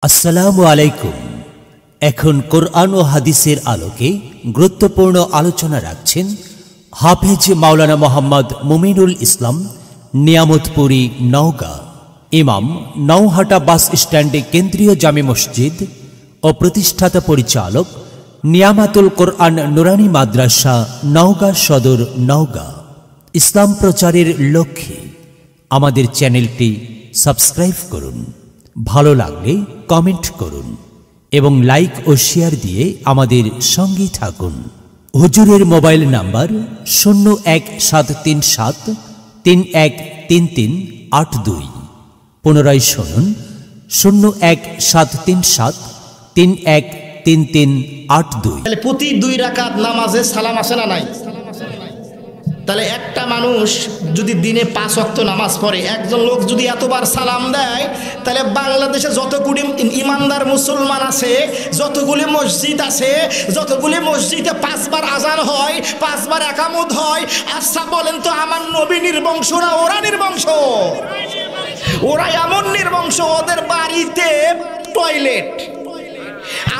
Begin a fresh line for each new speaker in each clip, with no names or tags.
আসসালামু আলাইকুম। এখন কোরআন ও হাদিসের আলোকে গুরুত্বপূর্ণ আলোচনা রাখছেন হাফেজ মাওলানা মোহাম্মদ মুমিনুল ইসলাম, নিয়ামতপুরি, নওগাঁ। ইমাম, নওহাটা বাস স্ট্যান্ডে কেন্দ্রীয় জামে মসজিদ ও প্রতিষ্ঠাতা পরিচালক নিয়ামাতুল কোরআন নুরানি মাদ্রাসা, নওগাঁ সদর, নওগাঁ। ইসলাম প্রচারের লক্ষ্যে আমাদের চ্যানেলটি সাবস্ক্রাইব করুন, ভালো লাগলে কমেন্ট করুন এবং লাইক ও শেয়ার দিয়ে আমাদের সঙ্গে থাকুন। হুজুরের মোবাইল নাম্বার 0173731332। পুনরায় শুনুন, 0173731332।
তাহলে প্রতি 2 রাকাত নামাজে সালাম আসে না নাই? তাহলে একটা মানুষ যদি দিনে 5 ওয়াক্ত নামাজ পড়ে, একজন লোক যদি এতবার সালাম দেয়, তাহলে বাংলাদেশে যতগুলি ইমানদার মুসলমান আছে, যতগুলি মসজিদ আছে, যতগুলি মসজিদে 5 বার আজান হয়, 5 বার একামত হয়, আচ্ছা বলেন তো আমার নবী নির্বংশ না ওরা নির্বংশ? ওরা এমন নির্বংশ, ওদের বাড়িতে টয়লেট।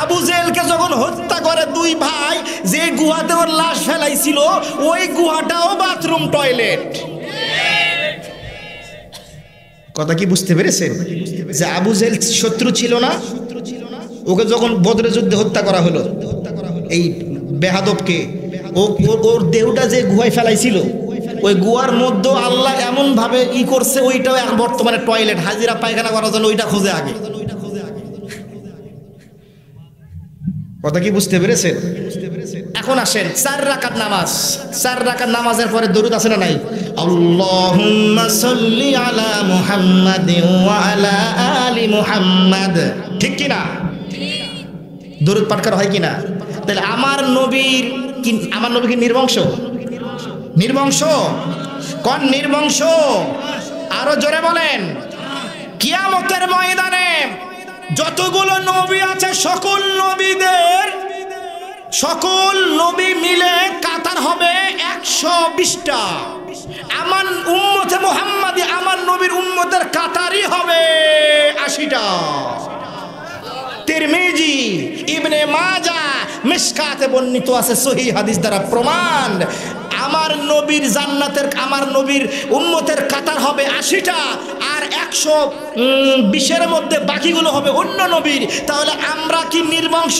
আবু জেহেলকে যখন হত্যা করে 2 ভাই, যে গুহাতে ওর লাশ ফেলাইছিল ওই গুহাটাও বাথরুম টয়লেট। কথা কি বুঝতে পেরেছেন? যে আবু জেহেল শত্রু ছিল না, ওকে যখন বদরের যুদ্ধে হত্যা করা হলো, এই বেহাদবকে, ওর দেহটা যে গুহায় ফেলাইছিল ওই গুহার মধ্যে আল্লাহ এমন ভাবে করছে, ওইটাও এখন বর্তমানে টয়লেট। হাজিরা পায়খানা করার জন্য ওইটা খোঁজে আগে। কথা কি বুঝতে পেরেছেন? এখন আসেন 4 রাকাত নামাজ। 4 রাকাত নামাজের পরে দরুদ আছে না নাই? আল্লাহুম্মা সাল্লি আলা মুহাম্মাদিন ওয়া আলা আলি মুহাম্মাদ। ঠিক কি না? দরুদ পাঠ করা হয় কি না? তাহলে আমার নবী কি নির্বংশ? নির্বংশ? কোন নির্বংশ? আরো জোরে বলেন। কিয়ামতের ময়দানে যতগুলো নবী আছে, সকল নবী মিলে কাতার হবে 120টা। আমার উম্মতে মুহাম্মাদি, আমার নবীর উম্মতের কাতারই হবে 80টা। তিরমিজি, ইবনে মাজাহ, মিশকাতে বর্ণিত আছে সহিহ হাদিস দ্বারা প্রমাণ। আমার নবীর জান্নাতের, আমার নবীর উম্মতের কাতার হবে 80টা, আর 120-এর মধ্যে বাকিগুলো হবে অন্য নবীর। তাহলে আমরা কি নির্বংশ?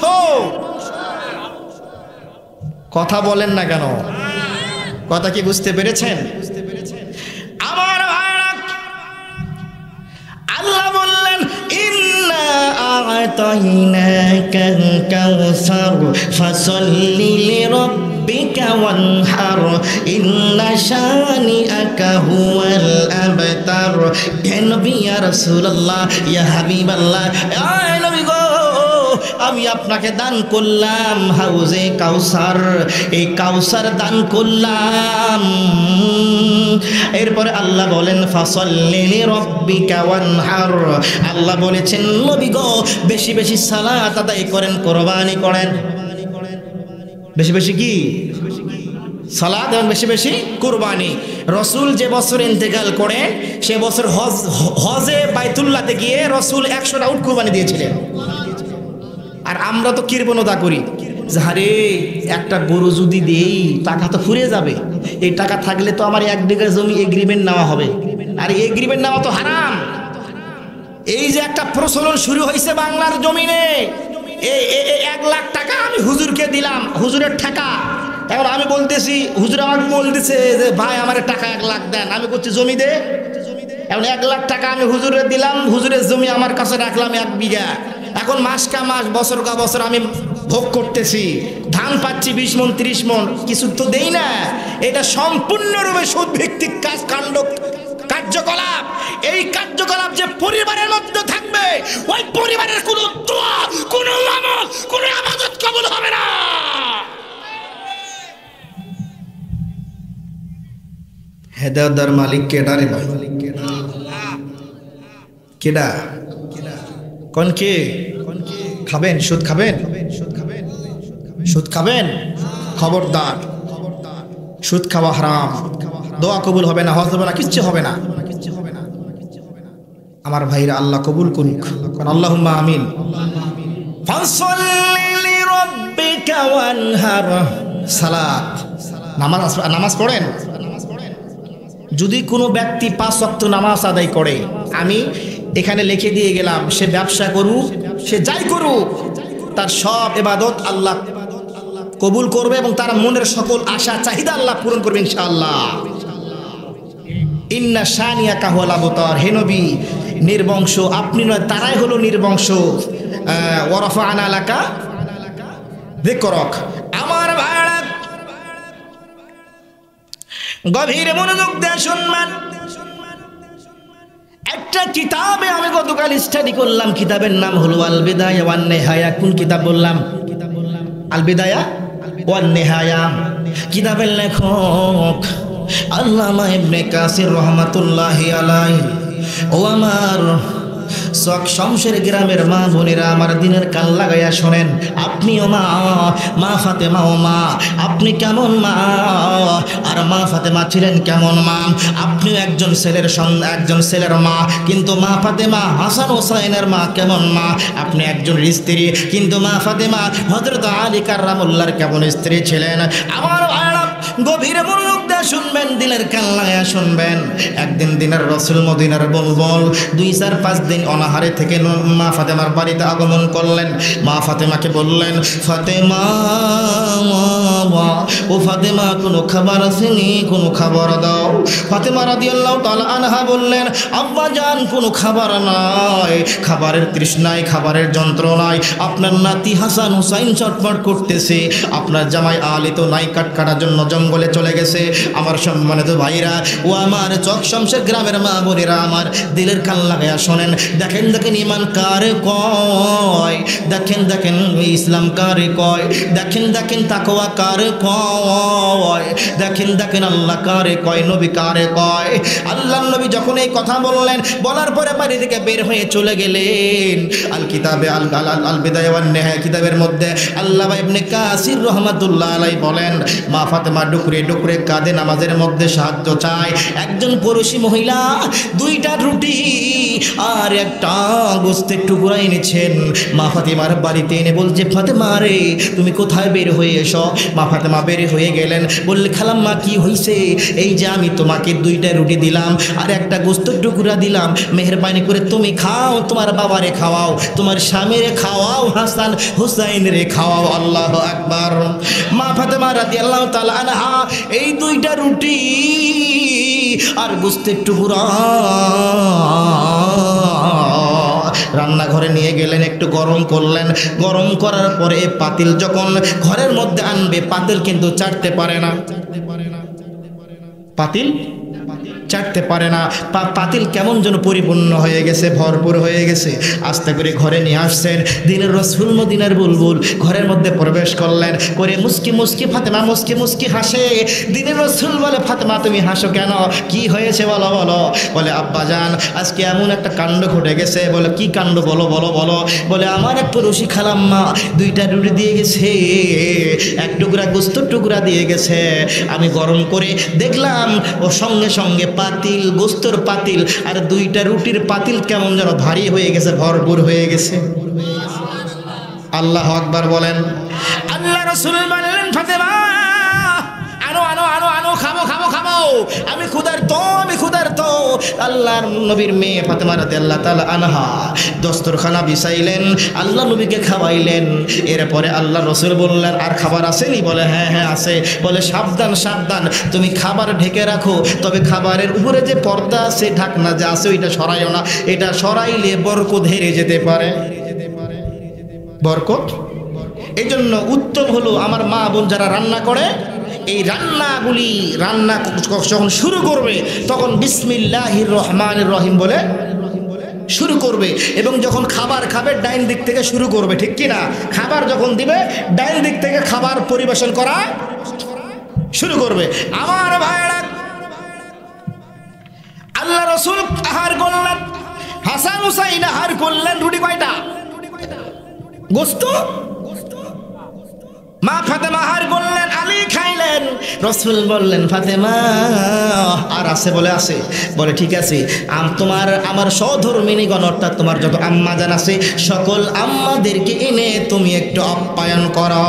কথা বলেন না কেন? কথা কি বুঝতে পেরেছেন? আমার ভাইরা, আল্লাহ বললেন ইন্না আ'তাইনাকাল কাউসার ফাসাল্লি লিরাব্বিকা ওয়ানহার ইন্না শানিআকা হুয়াল আবতার। হে নবী, ইয়া রাসূলুল্লাহ, ইয়া হাবিবাল্লাহ, আয় নবী গো, আমি আপনাকে দান করলাম হাউজে কাউসার, এই কাউসার দান করলাম। এরপরে আল্লাহ বলেন ফাসাল্লি লিরাব্বিকা ওয়ানহার। আল্লাহ বলেছেন নবী গো, বেশি বেশি সালাত আদায় করেন, কুরবানি করেন। বেশি বেশি কি সালাত এবং বেশি বেশি কুরবানি। রসুল যে বছর ইন্তেকাল করেন, সে বছর হজে বাইতুল্লাহতে গিয়ে রসুল 100টা উট কুরবানি দিয়েছিলেন। আর আমরা তো কৃপণতা করি, আরে একটা গরু যদি দেই টাকা তো ফুরিয়ে যাবে, এই টাকা থাকলে তো আমার 1 বিঘা জমি এগ্রিমেন্ট নেওয়া হবে। আর এগ্রিমেন্ট নেওয়া তো হারাম। এই যে একটা প্রচলন শুরু হয়েছে বাংলার জমিনে, 1 লাখ টাকা আমি হুজুরকে দিলাম, হুজুরের টাকা। এখন আমি বলতেছি, হুজুর আমাকে বলতেছে যে ভাই আমার টাকা 1 লাখ দেন। আমি বলছি জমি দে। এখন 1 লাখ টাকা আমি হুজুরের দিলাম, হুজুরের জমি আমার কাছে রাখলাম 1 বিঘা। এখন মাস কা মাস, বছর কা বছর আমি ভোগ করতেছি, ধান পাচ্ছি 20 মণ 30 মণ, কিছু তো দেই না। এটা সম্পূর্ণরূপে সুদ ভিত্তিক কার্যকলাপ। এই কার্যকলাপ যে পরিবারের মধ্যে থাকবে, ওই পরিবারের কোনো দোয়া, কোনো আমল, কোনো ইবাদত কবুল হবে না। হেদায়েতের মালিক কেডা রে ভাই? কেডা? কোন কে? খাবেন সুদ? খাবেন সুদ? খাবেন? খবরদার, সুদ খাওয়া হারাম। দোয়া কবুল হবে না, হজ হবে না, কিচ্ছু হবে না। আমার ভাইরা আল্লাহ কবুল করুক, কারণ আল্লাহুম্মা আমিন। ফাসল্লি লিরাব্বিকা ওয়ানহার, সালাত, নামাজ পড়েন। যদি কোনো ব্যক্তি 5 ওয়াক্ত নামাজ আদায় করে, আমি এখানে লিখে দিয়ে গেলাম, সে ব্যবসা করুক, সে যাই করুক, তার সব ইবাদত আল্লাহ কবুল করবে এবং তার মনের সকল আশা চাহিদা আল্লাহ পূরণ করবে ইনশাআল্লাহ। ইন্না শানিয়াকা হুয়াল আবতার, হে নবী নির্বংশ আপনি নয়, তারাই হলো নির্বংশ। ওয়া রাফা'না লাকা যিকরাক। আমার ভাইরা গভীর মনোযোগ দিয়ে শুনবেন। একটা কিতাবে আমি গতকাল স্টাডি করলাম, কিতাবের নাম হলো আল বিদায়া ওয়ান নিহায়া। কোন কিতাব বললাম? আল বিদায়া ওয়ান নিহায়া। কিতাবের লেখক আল্লামা ইবনে কাসির রাহমাতুল্লাহি আলাইহি। ও আমার শমশের গ্রামের মা বোনেরা, আমার দিনের কান লাগাইয়া শোনেন। আপনিও মা, মা ফাতেমাও মা। আপনি কেমন মা, আর মা ফাতেমা ছিলেন কেমন মা? আপনিও একজন ছেলের মা, কিন্তু মা ফাতেমা হাসান হোসাইনের মা কেমন মা? আপনি একজন স্ত্রী, কিন্তু মা ফাতেমা হযরত আলী কাররামুল্লাহর কেমন স্ত্রী ছিলেন? আমার গভীর মনোযোগ দিয়ে শুনবেন, দিলের কান লাগাইয়া শুনবেন। একদিন দিনের রাসূল মদিনার বুলবুল 2-4-5 দিন অনাহারে থেকে মা ফাতেমার বাড়িতে আগমন করলেন। মা ফাতেমাকে বললেন, ফাতেমা ও ফাতেমা, কোনো খাবার আসেনি, কোনো খাবার দাও। ফাতেমা রাদিয়াল্লাহু তাআলা আনহা বললেন, আব্বা জান কোনো খাবার নাই, খাবারের তৃষ্ণায়, খাবারের যন্ত্রণায় আপনার নাতি হাসান হুসাইন চটপট করতেছে, আপনার জামাই আলী তো নাই কাট কাটার জন্য জঙ্গলে চলে গেছে। আমার সম্মানিত ভাইরা ও আমার চকশমশের গ্রামের মা বোনেরা, আমার দিলের কান লাগাইয়া শোনেন। দেখেন দেখেন ইমান কারে কয়, দেখেন দেখেন ইসলাম কারে কয়, দেখেন দেখেন তাকওয়া কারে কয়, দেখেন দেখেন আল্লাহ কারে কয়, নবী কারে কয়। আল্লাহর নবী যখন এই কথা বললেন, বলার পরে বাড়ি থেকে বের হয়ে চলে গেলেন। আল কিতাবে আল বিদায়া ওয়ান নিহায়া কিতাবের মধ্যে আল্লামা ইবনে কাসির রাহমাতুল্লাহ আলাইহি বলেন, মা ফাতেমা ডুকরে ডুকরে কাঁদে, নামাজের মধ্যে সাহায্য চায়। একজন পুরুষী মহিলা 2টা রুটি আর একটা গোস্তের টুকরা এনেছেন, মা ফাতেমার বাড়িতে এনে বলছে, ফাতেমা রে তুমি কোথায় বের হয়ে এসো? মা ফাতেমা বের হয়ে গেলেন। বললে, খালাম্মা কি হয়েছে? এই যে আমি তোমাকে 2টা রুটি দিলাম আর একটা গোস্তের টুকরা দিলাম, মেহেরবানি করে তুমি খাও, তোমার বাবারে খাওয়াও, তোমার স্বামীরে খাওয়াও, হাসান হুসাইনরে খাওয়াও। আল্লাহু আকবার। মা ফাতেমা রাদিয়াল্লাহু তাআলা আনহা এই 2টা রুটি আর গোস্তের টুকরা রান্নাঘরে নিয়ে গেলেন, একটু গরম করলেন। গরম করার পরে পাতিল যখন ঘরের মধ্যে আনবে, পাতিল কিন্তু চাটতে পারে না, পাতিল চাটতে পারে না। পাতিল কেমন যেন পরিপূর্ণ হয়ে গেছে, ভরপুর হয়ে গেছে। আস্তে করে ঘরে নিয়ে আসছেন। দিনের রাসূল মদিনার বুলবুল ঘরের মধ্যে প্রবেশ করলেন, করে মুস্কি মুস্কি ফাতেমা মুস্কি মুস্কি হাসে। দিনের রাসূল বলে, ফাতেমা তুমি হাসো কেন? কি হয়েছে বলো বলো। বলে, আব্বা জান আজকে এমন একটা কাণ্ড ঘটে গেছে। বলে, কি কাণ্ড? বলো বলো বলো। বলে, আমার এক পুরুষী খালাম্মা 2টা রুটি দিয়ে গেছে, এক টুকরা গোস্তের টুকরা দিয়ে গেছে। আমি গরম করে দেখলাম ও সঙ্গে সঙ্গে পাতিল, গোস্তের পাতিল আর 2টা রুটির পাতিল কেমন যেন ভারী হয়ে গেছে, ভরপুর হয়ে গেছে। আল্লাহু আকবার বলেন। আল্লাহ রাসূল বললেন, ফাতেমা আনো আনো আনো আনো, খাবো খাবো খাবো, আমি ক্ষুধার্ত, আমি ক্ষুধার্ত। আল্লাহর নবীর মেয়ে ফাতেমা রাদিয়াল্লাহু তাআলা আনহা দস্তরখানা বিছাইলেন, আল্লাহ নবীকে খাওয়াইলেন। এরপরে আল্লাহ রাসূল বললেন, আর খাবার আসেনি? বলে, হ্যাঁ হ্যাঁ আছে। বলে, সাবধান সাবধান, তুমি খাবার ঢেকে রাখো, তবে খাবারের উপরে যে পর্দা আছে, ঢাকনা যে আছে, ওইটা সরাইও না। এটা সরাইলে বরকত হেরে যেতে পারে, বরকত। এই জন্য উত্তম হলো আমার মা বোন যারা রান্না করে, এই রান্নাগুলি রান্না যখন শুরু করবে তখন বিসমিল্লাহির রহমানির রহিম বলে শুরু করবে, এবং যখন খাবার খাবে ডাইন দিক থেকে শুরু করবে, ঠিক কি না? খাবার যখন দিবে ডাইন দিক থেকে খাবার পরিবেশন করা শুরু করবে। আমার ভাইরা, আল্লাহ রাসূল আহার করলেন, হাসান হুসাইন আহার করলেন। রুটি কয়টা? গোস্ত। মা ফাতেমা আহার করলেন, আলী খাইলেন। রাসূল বললেন ফাতেমা আর আছে বলে আছে, বলে ঠিক আছে, তোমার আমার সহধর্মিণীগণ অর্থাৎ তোমার যত আম্মা জান আছে সকল আম্মাদেরকে এনে তুমি একটু আপ্যায়ন করো।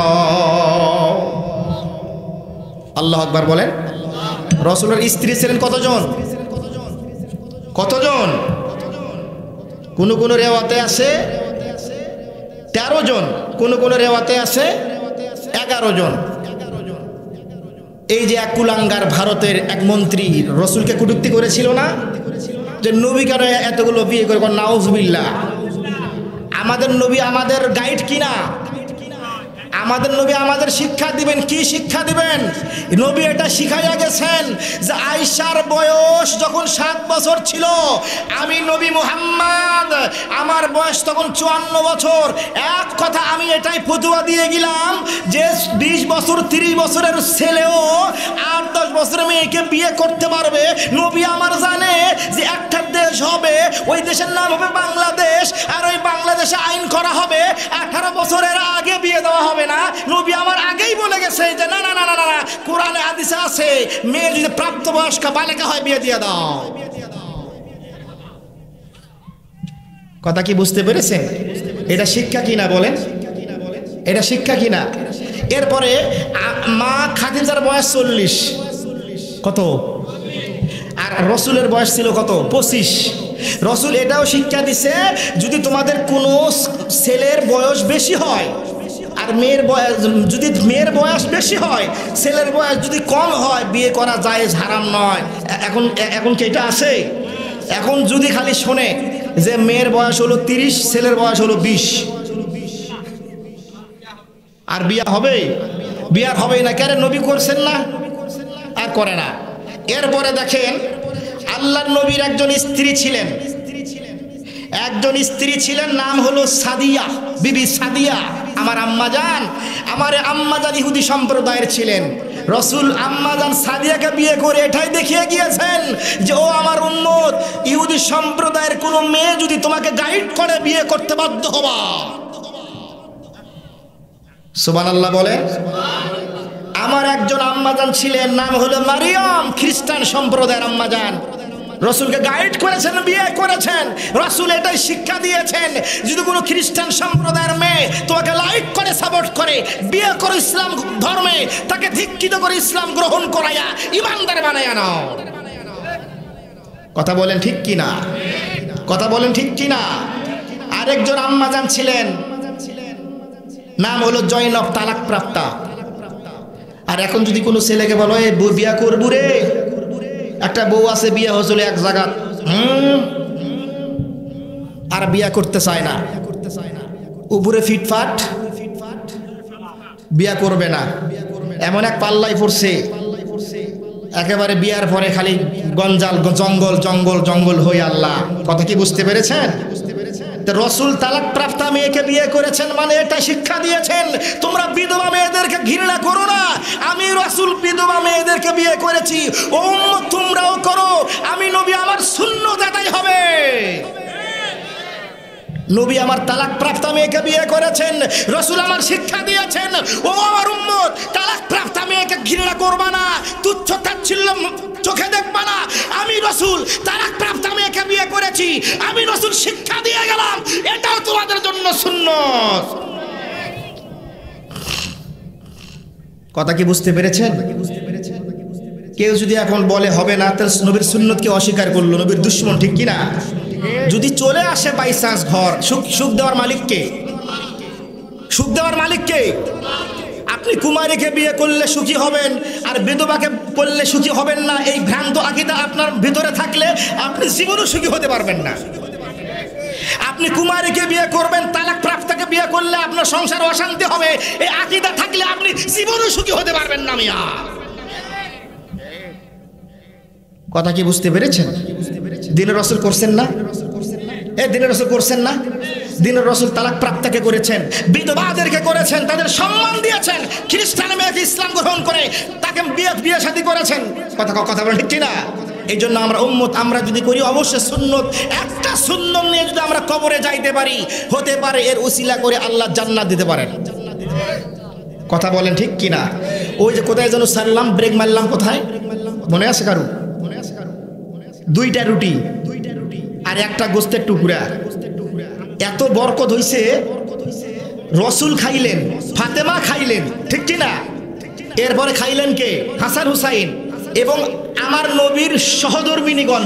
আল্লাহু আকবার বলেন। রাসূলের স্ত্রী ছিলেন কতজন? কতজন? কোন কোন রেওয়াতে আছে 13 জন, কোন কোন রেওয়াতে আছে 11 জন। এই যে এক কুলাঙ্গার ভারতের এক মন্ত্রী রাসূলকে কটূক্তি করেছিল না, যে নবী কেন এতগুলো বিয়ে করে? নাউজুবিল্লাহ। আমাদের নবী আমাদের গাইড কিনা? আমাদের নবী আমাদের শিক্ষা দিবেন। কি শিক্ষা দিবেন? নবী এটা শিখাইয়া গেছেন যে আয়েশার বয়স যখন 7 বছর ছিল, আমি নবী মুহাম্মদ আমার বয়স তখন 54 বছর। এক কথা আমি এটাই ফতোয়া দিয়ে গেলাম যে 20 বছর 30 বছরের ছেলেও 8-10 বছরের মেয়েকে বিয়ে করতে পারবে। নবী আমার জানে যে একটা দেশ হবে, ওই দেশের নাম হবে বাংলাদেশ, আর ওই বাংলাদেশে আইন করা হবে 18 বছরের আগে বিয়ে দেওয়া হবে না। নবী আমার আগেই বলে গেছে যে না না না না না, কোরআনে হাদিসে আছে মেয়ে যদি প্রাপ্তবয়স্ক বালিকা হয় বিয়ে দিয়ে দাও। কথা কি বুঝতে পেরেছেন? এটা শিক্ষা কিনা বলেন? এটা শিক্ষা কিনা? এরপরে মা খাদিজার বয়স 40, কত? আর রাসূলের বয়স ছিল কত? 25। রাসূল এটাও শিক্ষা দিছে যদি তোমাদের কোনো ছেলের বয়স বেশি হয় আর মেয়ের বয়স, যদি মেয়ের বয়স বেশি হয় ছেলের বয়স যদি কম হয় বিয়ে করা জায়েজ, হারাম নয়। এখন কি এটা আছে? এখন যদি খালি শোনে যে মেয়ের বয়স হলো 30, ছেলের বয়স হলো 20, আর বিয়া হবে? বিয়ার হবেই না। কেন? নবী করছেন না, আর করে না। এরপরে দেখেন আল্লাহর নবীর একজন স্ত্রী ছিলেন, একজন স্ত্রী ছিলেন, নাম হলো সাদিয়া, বিবি সাদিয়া। আমার আম্মাজান, আমার আম্মাজান ইহুদি সম্প্রদায়ের ছিলেন। রাসূল আম্মাজান সাদিয়াকে বিয়ে করে এটাই দেখিয়ে গিয়েছেন যে ও আমার উম্মত, ইহুদি সম্প্রদায়ের কোনো মেয়ে যদি তোমাকে গাইড করে বিয়ে করতে বাধ্য হবা। সুবহানাল্লাহ বলেন। আমার একজন আম্মাজান ছিলেন, নাম হলো মারিয়াম, খ্রিস্টান সম্প্রদায়ের আম্মাজান। রাসূলকে গাইড করেছেন, বিয়ে করেছেন। রাসূল এটাই শিক্ষা দিয়েছেন যদি কোনো খ্রিস্টান সম্প্রদায়ের মেয়ে তোমাকে লাইক করে, সাপোর্ট করে, বিয়ে করো ইসলাম ধর্মে, তাকে দীক্ষিত করে ইসলাম গ্রহণ করাইয়া ইমানদার বানাইয়া নাও। কথা বলেন ঠিক কিনা? কথা বলেন ঠিক কিনা? আরেকজন আম্মাজান ছিলেন, নাম হলো জয়নব, তালাক প্রাপ্তা। আর এখন যদি কোনো ছেলেকে বলো এ বিয়া করবো রে, একটা বউ আছে বিয়ে হয়েছিল এক জায়গা, আর বিয়া করতে চায় না, উপরে ফিটফাট, বিয়া করবে না, এমন এক পাল্লাই পড়ছে একেবারে বিয়ার পরে খালি গঞ্জাল, জঙ্গল জঙ্গল জঙ্গল হই। আল্লাহ, কথা কি বুঝতে পেরেছেন? রাসূল তালাক প্রাপ্তা মেয়েকে বিয়ে করেছেন মানে এটা শিক্ষা দিয়েছেন তোমরা বিধবা মেয়েদেরকে ঘৃণা করো না। আমি রাসূল বিধবা মেয়েদেরকে বিয়ে করেছি, ও উম্মত তোমরাও করো। আমি নবী, আমার সুন্নাত আদায় হবে। নবী আমার তালাক প্রাপ্তা মেয়েকে বিয়ে করেছেন, রাসূল আমার শিক্ষা দিয়েছেন ও আমার উম্মত তালাক প্রাপ্তা মেয়েকে ঘৃণা করবা না, তুচ্ছ তাচ্ছিল্য চোখে দেখবা না। আমি রাসূল তালাক প্রাপ্তা মেয়েকে বিয়ে করেছি, আমি রাসূল শিক্ষা দিয়ে গেলাম, এটাও তোমাদের জন্য সুন্নাত। কথা কি বুঝতে পেরেছেন? কেউ যদি এখন বলে হবে না, তাহলে নবীর সুন্নতকে অস্বীকার করলো, নবীর দুশমন, ঠিক কিনা? যদি চলে আসে বাই চান্স ঘর, সুখ দেওয়ার মালিককে, সুখ দেওয়ার মালিককে। আপনি কুমারীকে বিয়ে করলে সুখী হবেন আর বিধবাকে করলে সুখী হবেন না, এই ভ্রান্ত আকীদা আপনার ভিতরে থাকলে আপনি জীবনও সুখী হতে পারবেন না। আপনি কুমারীকে বিয়ে করবেন, তালাক প্রাপ্তাকে বিয়ে করলে আপনার সংসার অশান্তি হবে, এই আকীদা থাকলে আপনি জীবনও সুখী হতে পারবেন না। মিয়া, কথা কি বুঝতে পেরেছেন? দিনের রাসূল করছেন না? দিনের রাসূল করছেন না? দিনের রাসূল তালাক প্রাপ্তাকে করেছেন, বিধবাদেরকে করেছেন, তাদের সম্মান দিয়েছেন। খ্রিস্টান মেয়েকে ইসলাম গ্রহণ করে তাকে বিয়ে শাদী করেছেন। কথা বলেন ঠিক কিনা? এই জন্য আমরা উম্মত, আমরা যদি করি অবশ্যই সুন্নত, একটা সুন্নত নিয়ে যদি আমরা কবরে যাইতে পারি, হতে পারে এর উসিলা করে আল্লাহ জান্নাত দিতে পারেন। কথা বলেন ঠিক কিনা? ওই যে কোথায় যেন সারলাম, ব্রেক মারলাম কোথায়, মনে আছে কারো? দুইটা রুটি আর একটা গোস্তের টুকরা। এত বরকত হইছে, রসুল খাইলেন, ফাতেমা খাইলেন, ঠিক কি না? এরপরে খাইলেন কে? হাসান হুসাইন এবং আমার নবীর সহধর্মিনীগণ,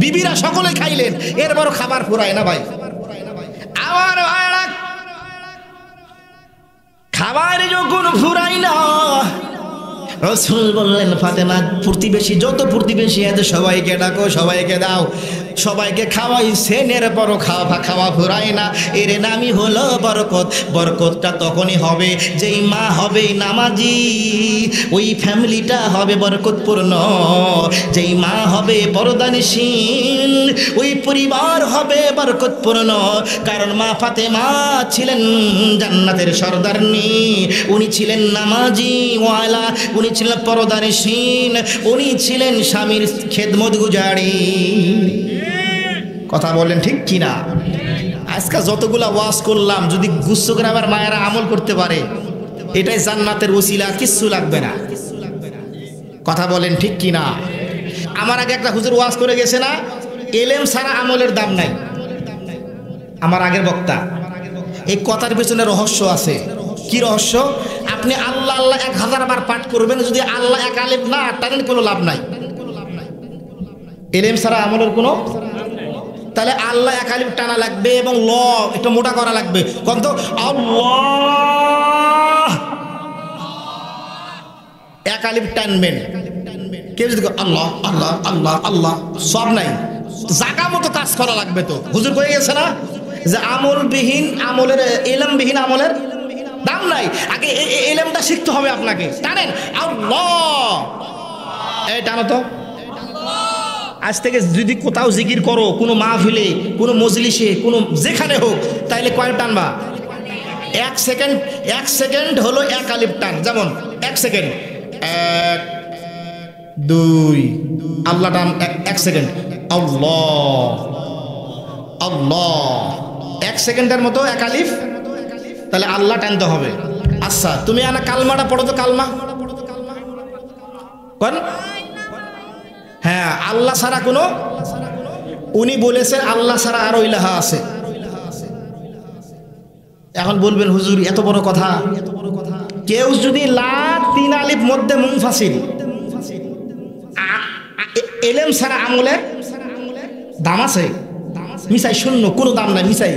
বিবিরা সকলে খাইলেন। এরপর খাবার ফুরায় না ভাই, আমার ভাইরা, খাবার যখন ফুরাই না, রসুল বললেন ফাতেমা, প্রতিবেশী যত প্রতিবেশী আছে সবাইকে ডাকো, সবাইকে দাও, সবাইকে খাওয়াইছেন। এরপরও খাওয়া ফুরায় না। এর নামই হলো বরকত। বরকতটা তখনই হবে যেই মা হবে নামাজি, ওই ফ্যামিলিটা হবে বরকতপূর্ণ। যেই মা হবে পরদানশীল, ওই পরিবার হবে বরকতপূর্ণ। কারণ মা ফাতেমা ছিলেন জান্নাতের সর্দারনি, উনি ছিলেন নামাজি ওয়ালা, উনি ছিলেন পরদানশীল, উনি ছিলেন স্বামীর খেদমত গুজারি। কথা বলেন ঠিক কিনা? আজকে যতগুলা ওয়াজ করলাম, যদি গুচ্ছ গ্রামের মায়েরা আমল করতে পারে, এটাই জান্নাতের ওসিলা, কিচ্ছু লাগবে না। কথা বলেন ঠিক কিনা? আমার আগে একটা হুজুর ওয়াজ করে গেছে না, এলেম ছাড়া আমলের দাম নাই। আমার আগের বক্তা, এই কথার পিছনে রহস্য আছে। কি রহস্য? আপনি আল্লাহ আল্লাহ 1000 বার পাঠ করবেন, যদি আল্লাহ এক আলিফ না টানেন কোনো লাভ নাই। এলেম ছাড়া আমলের কোনো, তাহলে আল্লাহ এক আলিফ টানা লাগবে এবং ল এটা মোটা করা লাগবে। কোন তো আল্লাহ এক আলিফ টানবেন, কেউ যদি আল্লাহ আল্লাহ আল্লাহ আল্লাহ সব নাই, জায়গা মতো কাজ করা লাগবে। তো হুজুর কয়ে গেছে না যে আমলবিহীন আমলের, এলেমবিহীন আমলের দাম নাই। আগে এলেমটা শিখতে হবে আপনাকে। টানেন আল্লাহ, এই টানো তো। আজ থেকে যদি কোথাও জিকির করো, কোনো মাহফিলে, কোনো মজলিসে, কোনো যেখানে হোক, তাইলে কয় টানবা? 1 সেকেন্ড, 1 সেকেন্ড হলো এক আলিফ টান। যেমন 1 সেকেন্ড, 1 2 আল্লাহ টান 1 সেকেন্ড, আল্লাহ আল্লাহ 1 সেকেন্ডের মতো এক আলিফ, তাহলে আল্লাহ টানতে হবে। আচ্ছা তুমি আনা কালমাটা পড়ো তো, কালমা কোন? হ্যাঁ, আল্লাহ ছাড়া কোনো, উনি বলেছেন আল্লাহ ছাড়া আরো ইলাহা আছে। এখন বলবেন হুজুর এত বড় কথা, কেউ যদি লা 3 আলিফ মধ্যে মুনফাসিল, এলেম ছাড়া আমলের দাম আছে? মিসাই শূন্য, কোনো দাম নাই। মিসাই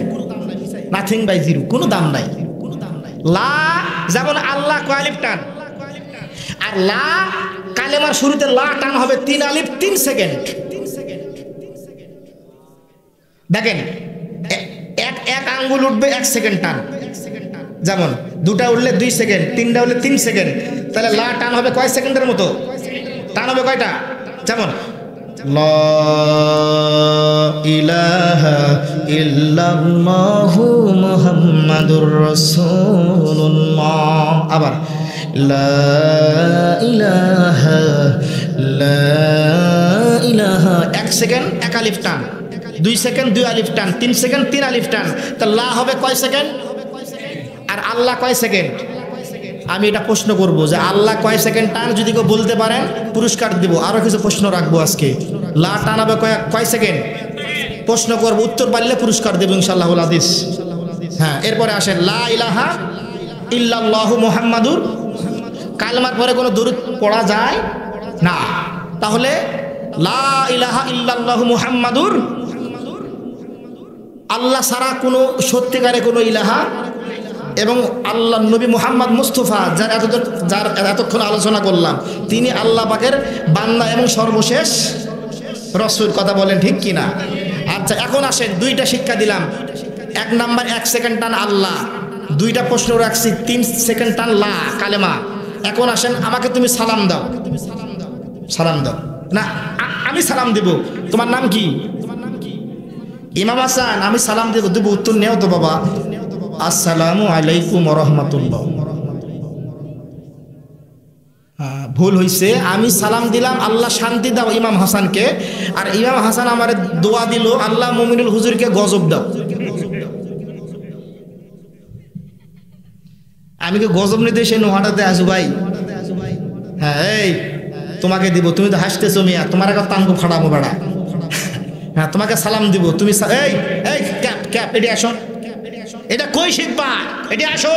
নাথিং বাই জিরো, কোনো দাম নাই। লা যেমন আল্লাহ কয় আলিফ টান, আর লা কালেমার শুরুতে লা টান হবে 3 আলিফ 3 সেকেন্ড। দেখেন এক আঙ্গুল উঠবে 1 সেকেন্ড টান, যেমন 2টা উঠলে 2 সেকেন্ড, 3টা উঠলে 3 সেকেন্ড, তাহলে লা টান হবে কয় সেকেন্ডের মতো? টান হবে কয়টা? যেমন লা ইলাহা ইল্লাল্লাহু মুহাম্মাদুর রাসূলুল্লাহ। আবার লা ইলাহা 1 সেকেন্ড 1 আলিফ টান, 2 সেকেন্ড 2 আলিফ টান, 3 সেকেন্ড 3 আলিফ টান। তা লা হবে কয় সেকেন্ড? আর আল্লাহ কয় সেকেন্ড? আমি এটা প্রশ্ন করব যে আল্লাহ কয় সেকেন্ড টান, যদি কেউ বলতে পারেন পুরস্কার দিব। আরো কিছু প্রশ্ন রাখবো আজকে। লা টান হবে কয় সেকেন্ড? প্রশ্ন করব, উত্তর পারলে পুরস্কার দেব ইনশাআল্লাহুল হাদিস। হ্যাঁ, এরপরে আসেন লা ইলাহা ইল্লাল্লাহু মুহাম্মাদুর। কালমার পরে কোনো দরুদ পড়া যায় না, তাহলে লা ইলাহা ইল্লাল্লাহু মুহাম্মাদুর, আল্লাহ ছাড়া কোনো সত্যিকারে কোনো ইলাহা, এবং আল্লাহ নবী মুহাম্মদ মুস্তাফা যার এতক্ষণ আলোচনা করলাম, তিনি আল্লাহ পাকের বান্দা এবং সর্বশেষ রাসূল। কথা বলেন ঠিক কিনা? আচ্ছা এখন আসেন, 2টা শিক্ষা দিলাম। 1 নাম্বার 1 সেকেন্ড টান আল্লাহ, 2টা প্রশ্ন রাখছি, 3 সেকেন্ড টান লা কালেমা। এখন আসেন, আমাকে তুমি সালাম দাও। সালাম দাও না, আমি সালাম দেব। তোমার নাম কি? ইমাম হাসান। আমি সালাম দেব, উত্তর নেও তো বাবা। আসসালামু আলাইকুম ওয়া রাহমাতুল্লাহ। ভুল হইছে, আমি সালাম দিলাম আল্লাহ শান্তি দাও ইমাম হাসানকে, আর ইমাম হাসান আমারে দোয়া দিল আল্লাহ মুমিনুল হুজুরকে গজব দাও। আমি কি গজব নিতে সে নোহাটাতে আসু ভাই? হ্যাঁ এই তোমাকে দিব, তুমি তো হাসতেছো মিয়া, তোমার একটা তাঙ্গু ফাড়াবো বেড়া। হ্যাঁ তোমাকে সালাম দিব, তুমি এই এই ক্যাপ ক্যাপ এটি আসো, এটা কই শিখবা, এটি আসো।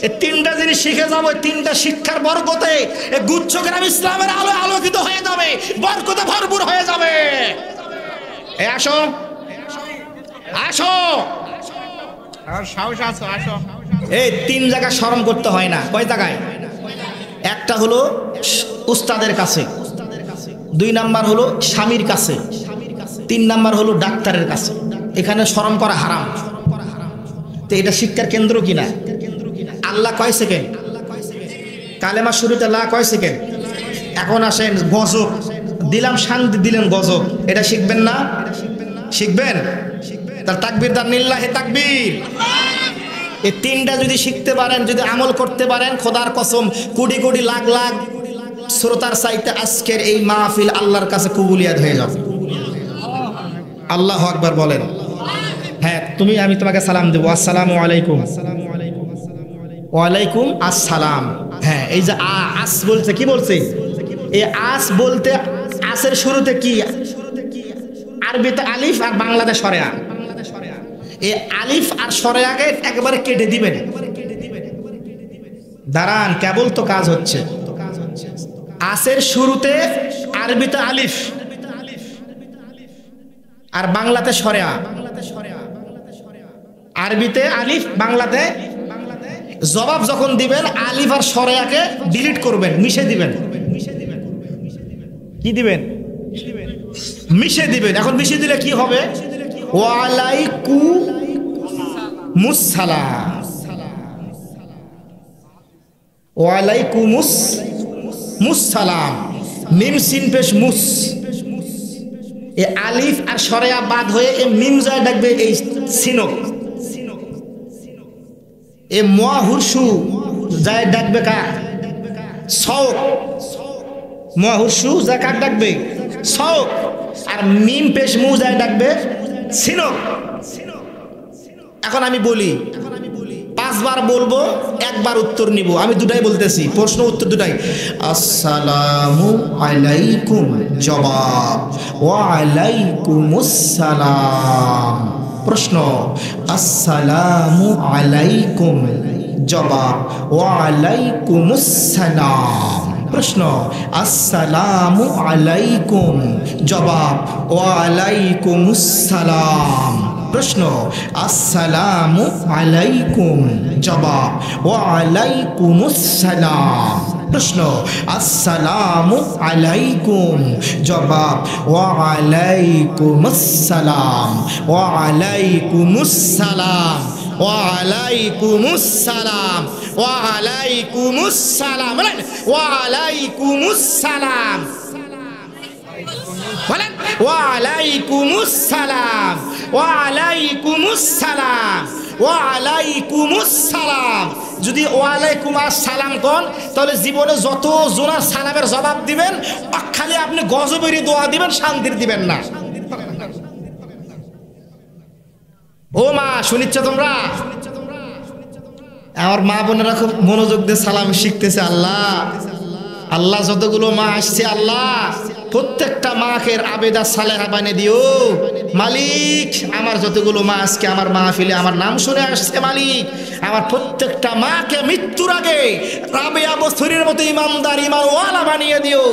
এই তিনটা জিনিস শিখে যাবো, তিনটা শিক্ষার বরকতে এই গুচ্ছগ্রাম ইসলামের আলো আলোকিত হয়ে যাবে, বরকতে ভরপুর হয়ে যাবে। এই আসো আসো, এই তিন জায়গায় শরম করতে হয় না। কয় জায়গায়? একটা হলো উস্তাদের কাছে, 2 নাম্বার হলো স্বামীর কাছে, 3 নাম্বার হলো ডাক্তারের কাছে। এখানে শরম করা হারাম। তো এটা শিক্ষার কেন্দ্র কিনা? আল্লাহ কয় সেকেন্ড? কালেমা শুরুতে লা কয় সেকেন্ড? এখন আসেন গজব দিলাম, শান্তি দিলেন গজব, এটা শিখবেন না? শিখবেন? তার তাকবীর দান লিল্লাহি তাকবীর। এই তিনটা যদি শিখতে পারেন, যদি আমল করতে পারেন, খোদার কসম কোটি কোটি লাখ লাখ শ্রোতার চাইতে আজকের এই মাহফিল আল্লাহর কাছে কবুলিয়াত হয়ে যাবে। আল্লাহু আকবার বলেন। হ্যাঁ তুমি, আমি তোমাকে সালাম দেবো, আসসালামু আলাইকুম। ওয়ালাইকুম আসসালাম। হ্যাঁ এই যে আস বলছে, কি বলছে? এই আস বলতে আসের শুরুতে কি? আরবিতে আলিফ আর বাংলাতে সরেয়া। এই আলিফ আর সরেয়াকে একবারে কেটে দিবেন। দাঁড়ান, কেবল তো কাজ হচ্ছে। আসের শুরুতে আরবিতে আলিফ আর বাংলাতে সরেয়া। আরবিতে আলিফ, বাংলাতে জবাব যখন দিবেন আলিফ আর সরেয়াকে ডিলিট করবেন, মিশে দিবেন। কি দিবেন? মিশে দিবেন। এখন মিশে দিলে কি হবে? ওয়ালাইকুমুসসালাম, ওয়ালাইকুমুসসালাম, মিম সিন পেশ মুস। এই আলিফ আর সরেয়া বাদ হয়ে এই মিম যায় ডাকবে এই সিনক। এ মুয়াহুরসু যায় ডাকবে কাক? সৌক। মুয়াহুরসু যায় কাক ডাকবে? সৌক। আর মিম পেশ মু যায় ডাকবে সিনক। এখন আমি বলি, 5 বার বলবো, 1 বার উত্তর নিব। আমি দুটাই বলতেছি, প্রশ্ন উত্তর দুটাই। আসসালামু আলাইকুম জবাব, ওয়া আলাইকুমুসসালাম প্রশ্ন। আসসালামু আলাইকুম জবাব, ওয়া আলাইকুমুসসালাম প্রশ্ন। আসসালামু আলাইকুম জবাব, ওয়া আলাইকুমুসসালাম প্রশ্ন। আসসালামু আলাইকুম জবাব, ওয়া আলাইকুমুসসালাম প্রশ্ন। আসসালামু আলাইকুম জবাব, ওয়া আলাইকুমুসসালাম, ওয়া আলাইকুমুসসালাম, ওয়া আলাইকুমুসসালাম, ওয়া আলাইকুমুসসালাম বলেন, ওয়া আলাইকুমুসসালাম বলেন, ওয়া আলাইকুমুসসালাম, ওয়া আলাইকুমুসসালাম, ওয়া আলাইকুমুসসালাম। যদি ওয়ালাইকুম আসসালাম কোন, তাহলে জীবনে যত জোনার সালামের জবাব দিবেন, খালি আপনি গজবেরই দোয়া দিবেন, শান্তির দিবেন না। ও মা শুনিচ্ছ তোমরা? আমার মা বোনেরা খুব মনোযোগ দিয়ে সালাম শিখতেছে। আল্লাহ আল্লাহ যতগুলো মা আসছে, আল্লাহ প্রত্যেকটা মাকে আবেদা সালেহা বানিয়ে দিও মালিক। আমার যতগুলো মা আজকে আমার মাহফিলে আমার নাম শুনে আসছে মালিক, আমার প্রত্যেকটা মাকে মৃত্যুর আগে রাবেয়া বছরের মতো ইমানদার ইমানওয়ালা বানিয়ে দিও,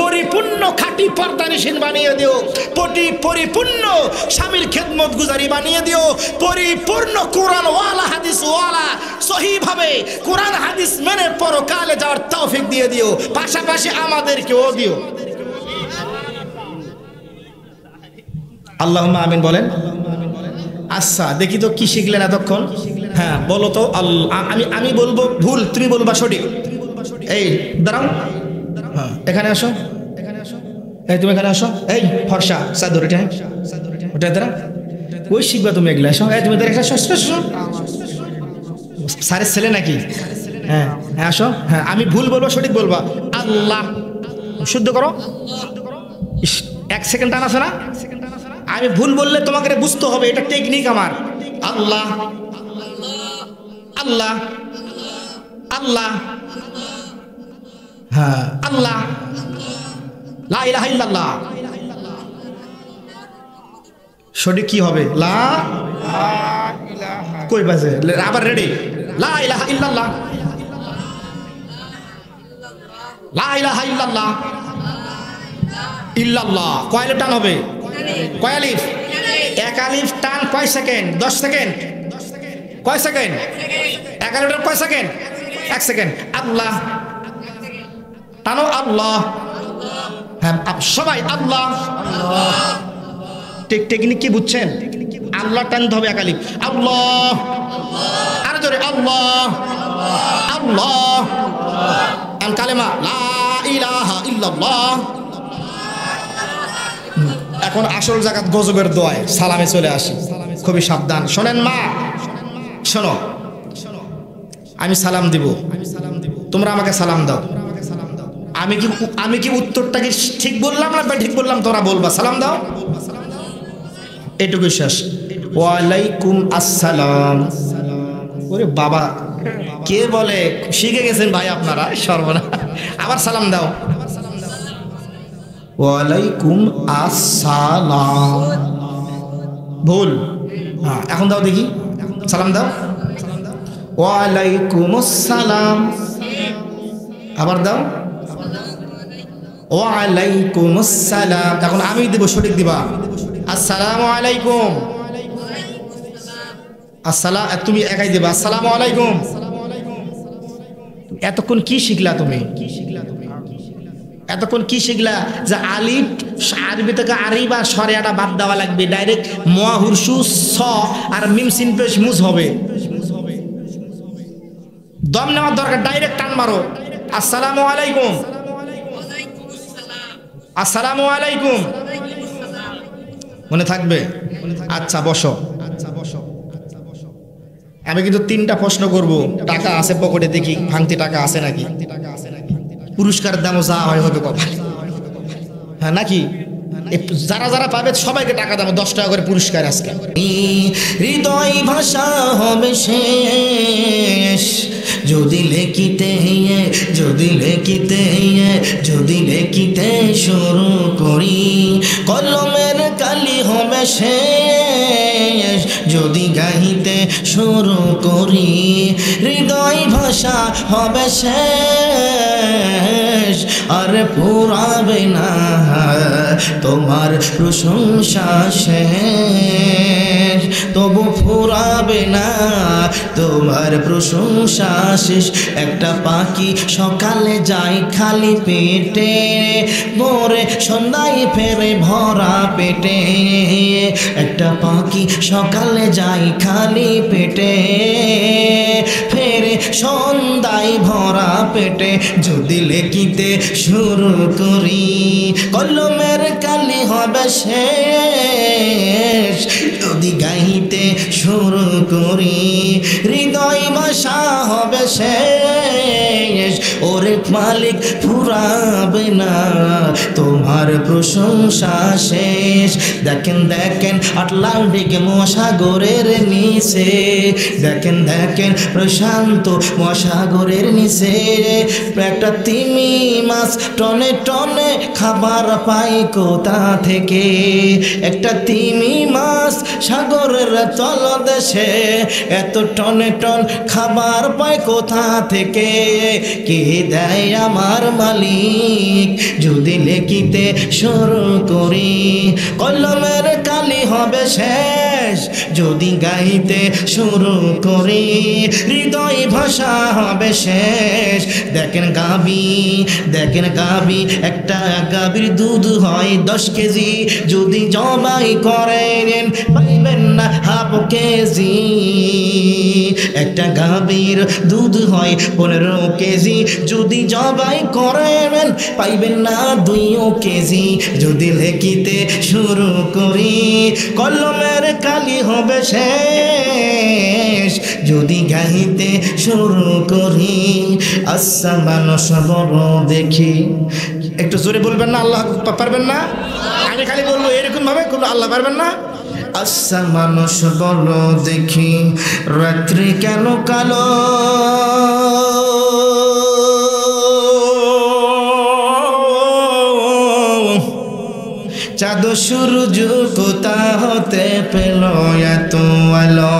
পরিপূর্ণ খাঁটি পর্দানিশীন বানিয়ে দিও, পরিপূর্ণ স্বামীর খেদমত গুজারি বানিয়ে দিও, পরিপূর্ণ কোরআনওয়ালা হাদিসওয়ালা সহিভাবে কোরআন হাদিস মেনে পরকালে যাওয়ার তৌফিক দিয়ে দিও, পাশাপাশি আমাদেরকেও দিও। আল্লাহুম্মা আমিন বলেন। আচ্ছা দেখি তো কি শিখলেন এতক্ষণ? হ্যাঁ বলো তো। আমি বলবো ভুল, তুমি বলবা সঠিক। এই দাঁড়াও, হ্যাঁ এখানে আসো, এই তুমি এখানে আসো। এই ফর্সা সাদর এটা, ওটা দাঁড়া, ওই শিখবা তুমি এগুলা। আসো, এই তুমি দাঁড়া, স্যারের ছেলে নাকি? হ্যাঁ হ্যাঁ আসো। হ্যাঁ আমি ভুল বলবো, সঠিক বলবা। আল্লাহ শুদ্ধ করো। 1 সেকেন্ড টান আছে না? আমি ভুল বললে তোমাকে বুঝতে হবে, এটা টেকনিক আমার। আল্লাহ আল্লাহ আল্লাহ হ্যাঁ আল্লাহ, লা ইলাহা ইল্লাল্লাহ। সঠিক কি হবে? লা কই বাজে, আবার রেডি, লা ইলাহা ইল্লাল্লাহ, লা ইলাহা ইল্লাল্লাহ, ইল্লাল্লাহ। কয় আলিফ টান হবে? কয় আলিফ? এক আলিফ টান কয় সেকেন্ড? 10 সেকেন্ড। কয় সেকেন্ড? এক আলিফ টান কয় সেকেন্ড? 1 সেকেন্ড। আল্লাহ টানো, আল্লাহ। হ্যাঁ সবাই আল্লাহ। টেকনিক কি বুঝছেন? আল্লাহ টানতে হবে এক আলিফ, আল্লাহ। আরো জোরে, আল্লাহ আল্লাহ। কালেমা লা ইলাহা ইল্লাল্লাহ। এখন আসল জায়গা গজবের দোয়ায় সালামে চলে আসি, খুবই সাবধান। শোনেন মা, শোনো, আমি সালাম দিব, তোমরা আমাকে সালাম দাও। আমি কি উত্তরটা কি ঠিক বললাম না ঠিক বললাম? তোমরা বলবা সালাম দাও, এটুকু শেষ। ওয়ালাইকুম আসসালাম। ওরে বাবা, কে বলে শিখে গেছেন ভাই আপনারা, সর্বনা। আবার সালাম দাও, ওয়ালাইকুম আসসালাম। ভুল। হ্যাঁ এখন দাও দেখি, সালাম দাও, ওয়ালাইকুম আসসালাম। আবার দাও, ওয়ালাইকুম আসসালাম। এখন আমি দেব, সঠিক দিবা, আসসালামু আলাইকুম। আসসালাম, তুমি একাই দিবা, আসসালামু আলাইকুম। এতক্ষণ কি শিখলা তুমি? এতক্ষণ কি শিখলা? যে আলিফ আরবি থেকে আরিফ আর সরিয়াটা বাদ দেওয়া লাগবে, ডাইরেক্ট মুহুরসু স আর মিম সিন পেশ মুজ হবে। দম নেওয়ার দরকার, ডাইরেক্ট টান মারো, আসসালামু আলাইকুম, আসসালামু আলাইকুম। মনে থাকবে? আচ্ছা বসো। আমি কিন্তু 3টা প্রশ্ন করব। টাকা আছে পকেটে, দেখি ভাঙতি টাকা আছে নাকি। পুরস্কারের দামও যা হয় হবে কপালে, হ্যাঁ নাকি? যারা যারা পাবে সবাইকে টাকা দাম 10 টাকা করে পুরস্কার আজকে। হৃদয় ভাষা হবে শেষ যদি লেখিতে শুরু করি, কলমের কালি হবে শেষ যদি গাইতে শুরু করি। হৃদয় ভাষা হবে শেষ আর পুরাবে না তোমার প্রশংসা শেষ, তবু ফুরাবে না তোমার প্রশংসা শেষ। একটা পাখি সকালে যায় খালি পেটে, ভোরে সন্ধ্যায় ফেরে ভরা পেটে। একটা পাখি সকালে যায় খালি পেটে, ফেরে সন্ধ্যায় ভরা পেটে। যদি লেখিতে শুরু করি, কলমের কালি হবে শেষ যদি গাইতে শুরু করি। হৃদয় ভাষা হবে শেষ, ওরে মালিক ফুরাবে না তোমার প্রশংসা শেষ। দেখেন আটলান্টিক মহাসাগরের নিচে, দেখেন প্রশান্ত মহাসাগরের নিচে একটা তিমি মাছ টনে টনে খাবার পাই কোথা থেকে? একটা তিমি মাছ সাগরের তলদেশে এত টনে টন খাবার পায় কোথা থেকে? কে দেয় আমার মালিক যদি লেখিতে শুরু করি। কলমের কালি হবে শেষ যদি গাইতে শুরু করি। হৃদয় ভাষা হবে শেষ। দেখেন গাবি একটা গাবির দুধ হয় 10 কেজি, যদি জবাই করেন পাইবেন না হাফ কেজি। একটা গাবির দুধ হয় 15 কেজি, যদি জবাই করেন পাইবেন না 2 কেজি। যদি লেখিতে শুরু করি, কলমের কালি হবে শেষ যদি গাইতে শুরু করি। আচ্ছা মানুষ বড় দেখি, একটু জোরে বলবেন না? আল্লাহ পারবেন না? আমি খালি বলবো এরকম ভাবে, কোনো আল্লাহ পারবেন না? আচ্ছা মানুষ বড় দেখি, রাত্রি কেন কালো? চাঁদ সূর্য কোথা হতে পেল এত আলো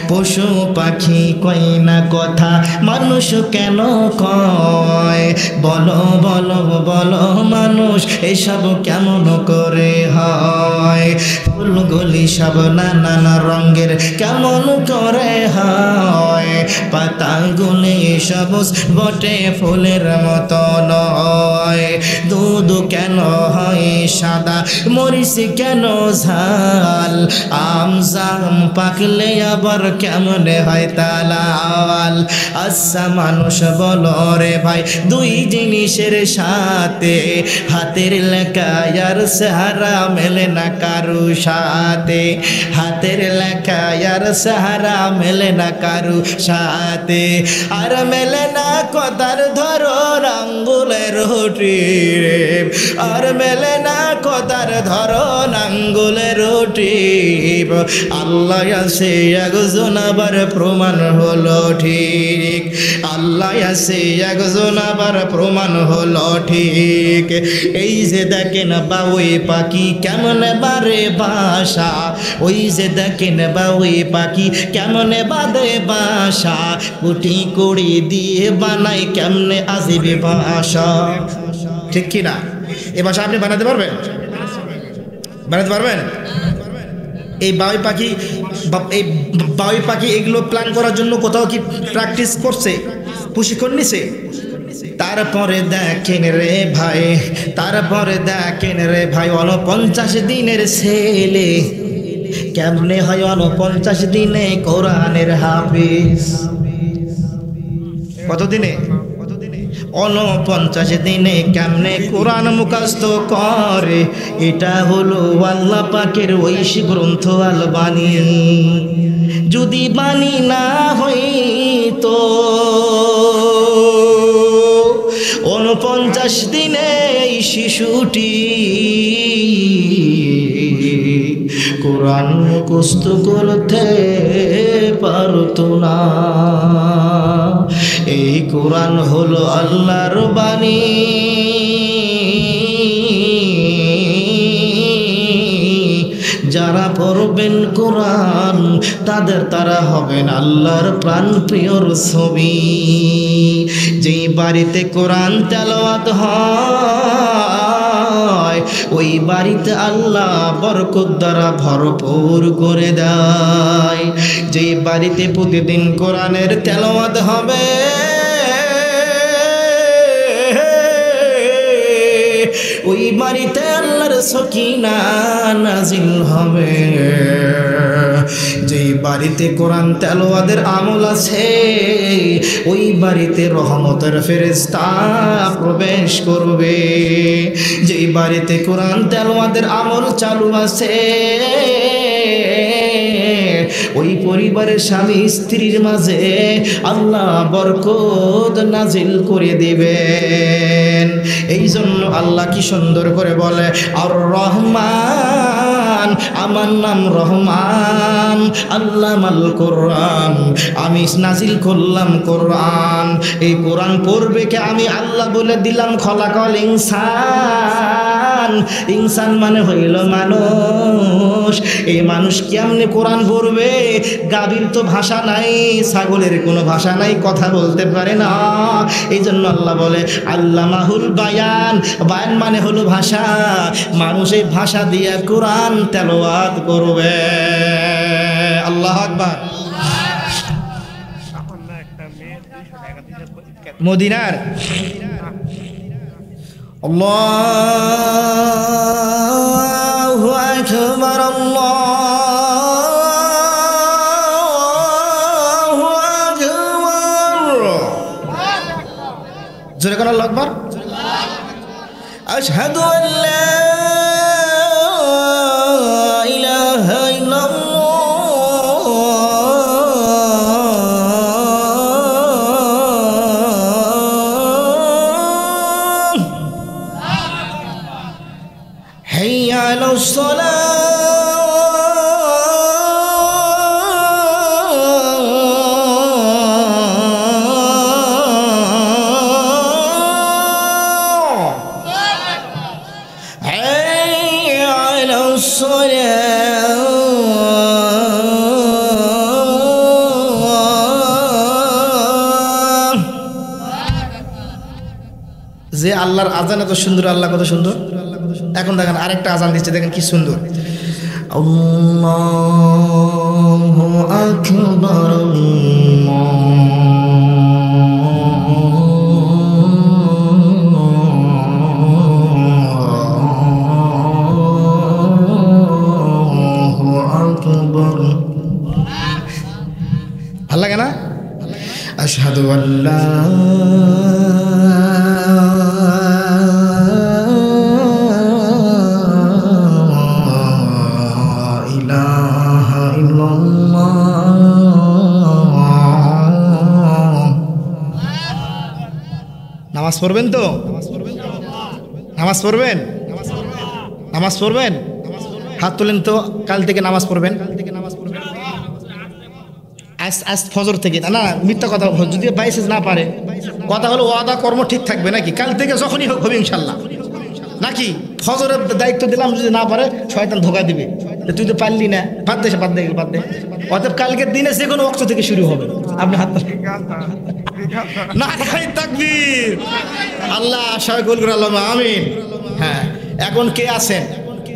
পশু পাখি কয় না কথা মানুষ কেন কয় বলো বলো বলো মানুষ এসব কেমন করে হয় ফুলগুলি সব নানা রঙের কেমন করে হয় পাতাগুলি সবুজ বটে ফুলের মতো নয় দুধ কেন হয় সাদা মরিচ কেন ঝাল আম জাম পাকলে আবার কেমন হয় তালাল আচ্ছা মানুষ বলো রে ভাই দুই জিনিসের সাথে হাতের লেখা আর চেহারা মেলে না কারু সাথে হাতের লেখা আর চেহারা মেলে না কারু সাথে আর মেলে না কথার ধরো আঙ্গুলের রুটি রে আর মেলে না কথার ধরো আঙ্গুলের রুটি আল্লাহ আছে একজন আবার প্রমাণ হলো ঠিক আল্লাহ আছে একজন আবার প্রমাণ হলো ঠিক এই যে দেখেন বাউই পাখি কেমন বারে বাসা ওই যে দেখেন বাউই পাখি কেমন বাঁধে বাসা কুটি কুড়ি দিয়ে বানাই কেমনে আজিবে বাসা ঠিক কি না এই বাসা আপনি বানাতে পারবেন বানাতে পারবেন এই বাউই পাখি এগুলো প্ল্যান করার জন্য কোথাও কি প্র্যাকটিস করছে প্রশিক্ষণ নিছে তারপরে দেখেন রে ভাই 49 দিনের ছেলে কেমনে হয় 49 দিনে কোরআনের হাফিজ কত দিনে 49 দিনে কেমনে কোরআন মুখস্থ করে এটা হলো আল্লাহ পাকের ঐশী গ্রন্থ আল বাণী যদি বাণী না হইতো 49 দিনে এই শিশুটি কোরআন মুখস্থ করতে পারতো না এই কোরআন হলো আল্লাহর বাণী যারা পড়বেন কোরআন তারা হবেন আল্লাহর প্রাণ প্রিয়র ছবি যেই বাড়িতে কোরআন তেলাওয়াত হয় ওই বাড়িতে আল্লাহ বরকত দ্বারা ভরপুর করে দেয় যেই বাড়িতে প্রতিদিন কোরআনের তেলাওয়াত হবে ওই বাড়িতে আল্লাহর সকিনা নাজিল হবে যেই বাড়িতে কোরআন তেলাওয়াতের আমল আছে ওই বাড়িতে রহমতের ফেরেশতা প্রবেশ করবে যেই বাড়িতে কোরআন তেলাওয়াতের আমল চালু আছে ওই পরিবারের স্বামী স্ত্রীর মাঝে আল্লাহ বরকত নাজিল করে দিবেন এই জন্য আল্লাহ কি সুন্দর করে বলে আর রহমান আমার নাম রহমান আল্লামাল কোরআন আমি নাজিল করলাম কোরআন এই কোরআন পড়বে কে আমি আল্লাহ বলে দিলাম খলাকল ইনসান ইনসান মানে হইল মানুষ এই মানুষ কেমনে কোরআন পড়বে গাভীর তো ভাষা নাই ছাগলের কোনো ভাষা নাই কথা বলতে পারে না এই জন্য আল্লাহ বলে আল্লামাহুল বায়ান বায়ান মানে হলো ভাষা মানুষ এই ভাষা দিয়ে কোরআন তেলাওয়াত করবে আল্লাহু আকবার মদিনার আল্লাহু আকবার আল্লাহু আকবার জোরে করে আল্লাহু আকবার আশহাদু আন লা ইলাহা ইল্লাল্লাহ হাইয়া আলাস সালাহ যে আল্লাহর আজান এত সুন্দর, আল্লাহ কত সুন্দর। এখন দেখেন আরেকটা আজান দিচ্ছে, দেখেন কি সুন্দর। আল্লাহু আকবার, ভাল লাগে না? আশহাদু আল্লা ইলাহা ইল্লাল্লাহ। নামাজ পড়বেন তো? নামাজ পড়বেন? নামাজ পড়বেন? হাত তোলেন তো। কাল থেকে নামাজ পড়বেন? আজ ফজর থেকে না, মিথ্যা কথা, যদি বাইসে না পারে, কথা হলো ওয়াদা কর্ম ঠিক থাকবে নাকি? কাল থেকে যখনই হোক হবে ইনশাল্লাহ নাকি? ফজরের দায়িত্ব দিলাম, যদি না পারে শয়তান ধোকা দিবে, তুই তো পারলি না, বাদ দে বাদ দে। অতএব কালকের দিনে যে কোনো ওয়াক্ত থেকে শুরু হবে। আপনি হাত না তাকবীর, আল্লাহ আশা কবুল করে, আল্লাহ আমিন। হ্যাঁ, এখন কে আছেন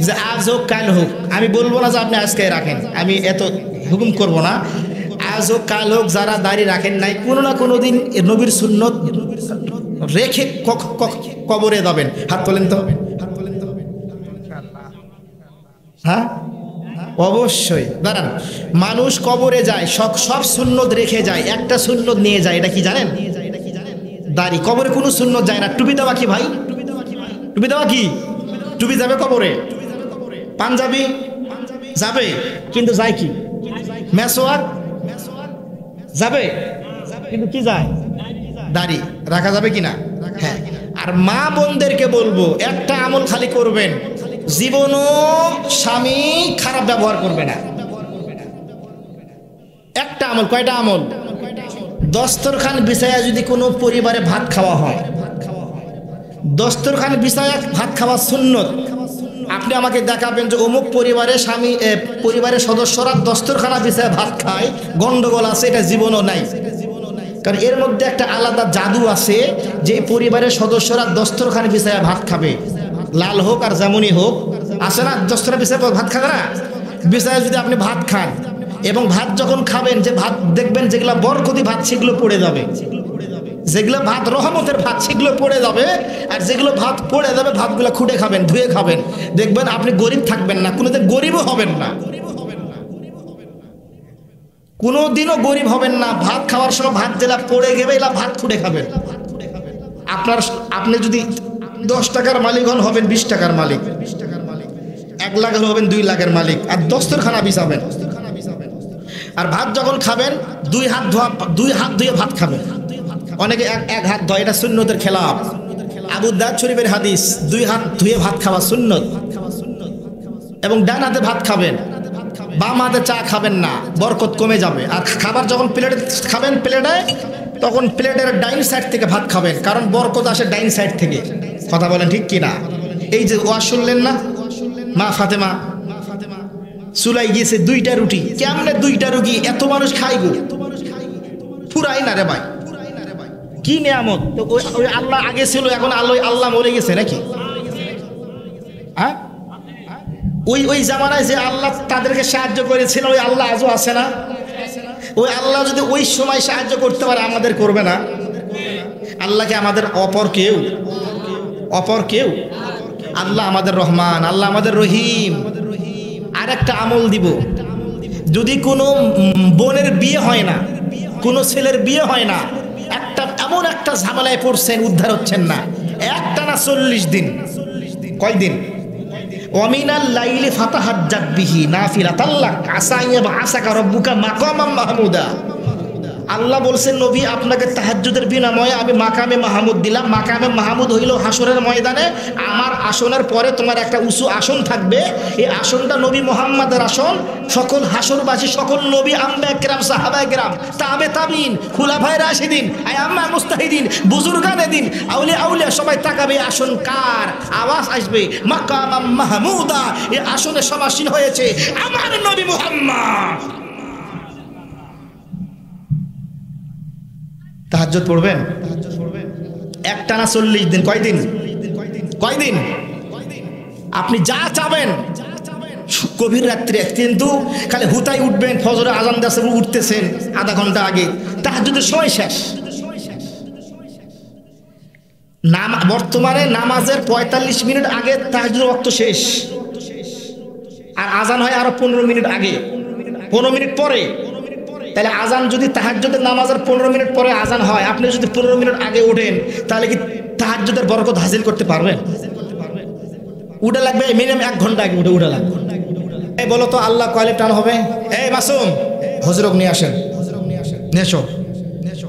যে আজ হোক কাল হোক, আমি বলবো না যে আপনি আজকে রাখেন, আমি এত হুকুম করব না। আজ হোক কাল হোক, যারা দাড়ি রাখেন নাই, কোনো না কোনো দিন নবীর সুন্নত রেখে কবরে যাবেন, হাত তোলেন তো। হ্যাঁ অবশ্যই। দাঁড়ান, মানুষ কবরে যায়, সব সুন্নত রেখে যায়, একটা সুন্নত নিয়ে যায়। এটা কি জানেন? দাড়ি। কবরে কোনো সুন্নত যায় না। টুপি দেওয়া কি ভাই? টুপি দেওয়া কি? টুপি যাবে কবরে, পাঞ্জাবি যাবে, কিন্তু যায় কি? মেসোয়াক যাবে, কিন্তু কি যায়? দাড়ি রাখা যাবে কিনা? হ্যাঁ। আর মা বোনদেরকে বলবো, একটা আমল খালি করবেন, জীবনও স্বামী খারাপ ব্যবহার করবে না। একটা আমল। কয়টা আমল? দস্তরখান বিছায়া যদি কোনো পরিবারে ভাত খাওয়া হয়, দস্তরখান বিছায়া ভাত খাওয়া সুন্নত। আপনি আমাকে দেখাবেন যে অমুক পরিবারে স্বামী পরিবারের সদস্যরা দস্তরখানা বিছায়া ভাত খায়, গন্ডগোল আছে, এটা জীবনও নাই। কারণ এর মধ্যে একটা আলাদা জাদু আছে, যে পরিবারের সদস্যরা দস্তরখান বিছায়া ভাত খাবে, লাল হোক আর যেমনই হোক, আছে না দস্তরখান বিছায়া ভাত খাবে না? বিছায়া যদি আপনি ভাত খান, এবং ভাত যখন খাবেন, যে ভাত দেখবেন যেগুলা বরকতি ভাত সেগুলো পড়ে যাবে, যেগুলো ভাত রহমতের ভাত সেগুলো পড়ে যাবে, আর যেগুলো ভাত পড়ে যাবে ভাতগুলো খুঁটে খাবেন, ধুয়ে খাবেন, দেখবেন আপনি গরিব থাকবেন না, কোনোদিন গরিবও হবেন না, কোনোদিনও গরিব হবেন না। ভাত খাওয়ার সময় ভাত যেটা পড়ে গেবে, এলা ভাত খুঁটে খাবেন। আপনি যদি 10 টাকার মালিক হন, হবেন 20 টাকার মালিক, 1 লাখ হবেন 2 লাখের মালিক, আর দস্তরখানা বিছাবেন। আর ভাত যখন খাবেন, 2 হাত ধুয়ে ভাত খাবেন। অনেকে এক হাত ধোয়, এটা সুন্নতের খেলাফ। আবু দাউদ শরীফের হাদিস, 2 হাত ধুয়ে ভাত খাওয়া সুন্নত। এবং ডান হাতে ভাত খাবেন, বাম হাতে চা খাবেন না, বরকত কমে যাবে। আর খাবার যখন প্লেটে খাবেন, প্লেটে, তখন প্লেটের ডাইন সাইড থেকে ভাত খাবেন, কারণ বরকত আসে ডাইন সাইড থেকে। কথা বলেন ঠিক কিনা? এই যে ওয়াজ শুনলেন না, মা ফাতেমা চুলাই গিয়েছে 2টা রুটি, কেমনে 2টা রুটি এত মানুষ খাই গো? পুরাই না রে ভাই, কি নিয়ামত! তো ওই আল্লাহ আগে ছিল, এখন আল্লাহ মরে গেছে নাকি? হ্যাঁ, ওই জামানায় যে আল্লাহ তাদেরকে সাহায্য করেছিল, ওই আল্লাহ আজও আছে না? ওই আল্লাহ যদি ওই সময় সাহায্য করতে পারে, আমাদের করবে না? আল্লাহকে আমাদের অপর কেউ? আল্লাহ আমাদের রহমান, আল্লাহ আমাদের রহিম। আর একটা আমল দিব, যদি কোনো বোনের বিয়ে হয় না, কোনো ছেলের বিয়ে হয় না, এমন একটা ঝামেলায় পড়ছেন, উদ্ধার হচ্ছেন না, একটানা 40 দিন। কয় দিন? ওয়ামিনাল লাইলি ফাতাহাজ্জাত বিহি নাফিলাতাল লাক আসা ইয়াবআসাকা রাব্বুকা মাকামাম মাহমুদা। আল্লাহ বলছেন, নবী আপনাকে তাহাজ্জুদের বিনিময়ে আমি মাকামে মাহমুদ দিলাম। মাকামে মাহমুদ হইল হাসরের ময়দানে আমার আসনের পরে তোমার একটা উঁচু আসন থাকবে। এই আসনটা নবী মুহাম্মাদের আসন। সকল হাসরবাসী, সকল নবী, আম্বিয়া কিরাম, সাহাবায়ে কিরাম, তাবে তাবিন, খুলাফায়ে রাশিদিন, আইম্মা মুস্তাহিদিন, বুজুর্গানে দিন, আউলিয়া সবাই তাকাবে, আসন কার? আওয়াজ আসবে মাকামাম মাহমুদা। এই আসনে সমাসীন হয়েছে আমার নবী মুহাম্মদ। তাহাজ্জুদ পড়বেন? একটানা 40 দিন। কয়দিন? কয়দিন? আপনি যা চাবেন গভীর রাত্রে, কিন্তু খালি হুতাই উঠবেন, ফজরে আজান দাসে উঠতেছেন আধা ঘন্টা আগে, তাহাজ্জুদের সময় শেষ। বর্তমানে নামাজের 45 মিনিট আগে তাহাজ্জুদের ওয়াক্ত শেষ, আর আজান হয় আরো 15 মিনিট আগে, 15 মিনিট পরে। তাহলে আজান যদি তাহাজ্জুদের নামাজের 15 মিনিট পরে আজান হয়, আপনি যদি 15 মিনিট আগে ওঠেন, তাহলে কি তাহাজ্জুদের বরকত হাসিল করতে পারবেন? উঠে লাগবে মিনিমাম 1 ঘন্টা আগে উঠে লাগবে। এই বলো তো আল্লাহ কয়লে টান হবে? এই মাসুম, হজরক নিয়ে আসেন, নিয়ে এসো।